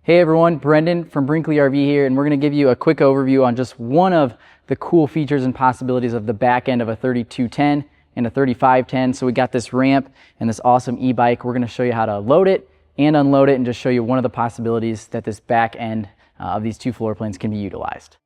Hey everyone, Brendan from Brinkley RV here, and we're going to give you a quick overview on just one of the cool features and possibilities of the back end of a 3210 and a 3510. So we got this ramp and this awesome e-bike. We're going to show you how to load it and unload it and just show you one of the possibilities that this back end of these two floor plans can be utilized.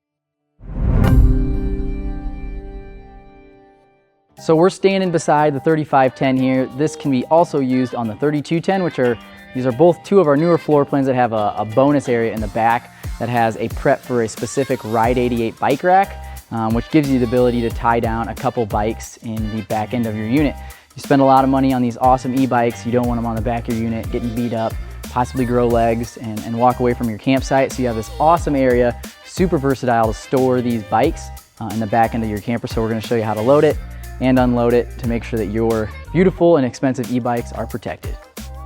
So we're standing beside the 3510 here. This can be also used on the 3210, these are both two of our newer floor plans that have a bonus area in the back that has a prep for a specific Ride 88 bike rack, which gives you the ability to tie down a couple bikes in the back end of your unit. You spend a lot of money on these awesome e-bikes, you don't want them on the back of your unit getting beat up, possibly grow legs and walk away from your campsite. So you have this awesome area, super versatile to store these bikes in the back end of your camper. So we're going to show you how to load it and unload it to make sure that your beautiful and expensive e-bikes are protected.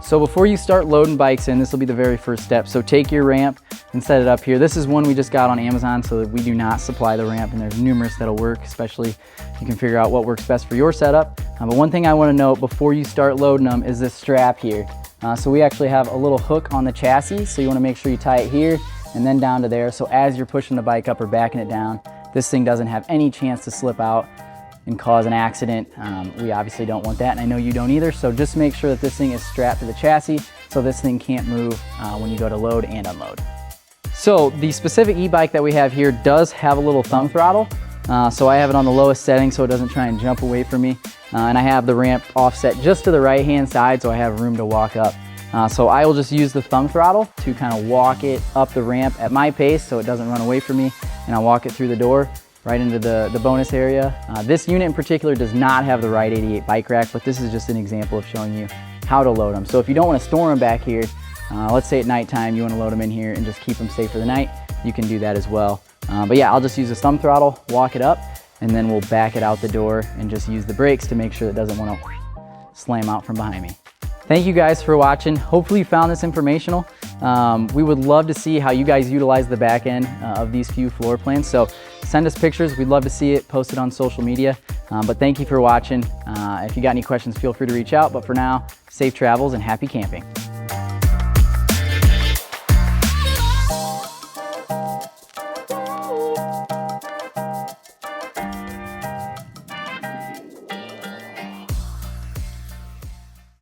So before you start loading bikes in, this will be the very first step. So take your ramp and set it up here. This is one we just got on Amazon, so that we do not supply the ramp, and there's numerous that'll work, especially you can figure out what works best for your setup. But one thing I want to note before you start loading them is this strap here. So we actually have a little hook on the chassis, so you want to make sure you tie it here and then down to there. So as you're pushing the bike up or backing it down, this thing doesn't have any chance to slip out and cause an accident. We obviously don't want that, and I know you don't either, so just make sure that this thing is strapped to the chassis so this thing can't move when you go to load and unload. So the specific e-bike that we have here does have a little thumb throttle, so I have it on the lowest setting so it doesn't try and jump away from me, and I have the ramp offset just to the right hand side so I have room to walk up. So I will just use the thumb throttle to kind of walk it up the ramp at my pace so it doesn't run away from me, and I'll walk it through the door right into the bonus area. This unit in particular does not have the Ride 88 bike rack, but this is just an example of showing you how to load them. So if you don't want to store them back here, let's say at nighttime you want to load them in here and just keep them safe for the night, you can do that as well. But yeah, I'll just use the thumb throttle, walk it up, and then we'll back it out the door and just use the brakes to make sure it doesn't want to slam out from behind me. Thank you guys for watching. Hopefully you found this informational. We would love to see how you guys utilize the back end of these few floor plans. So send us pictures. We'd love to see it posted on social media. But thank you for watching. If you got any questions, feel free to reach out. But for now, safe travels and happy camping.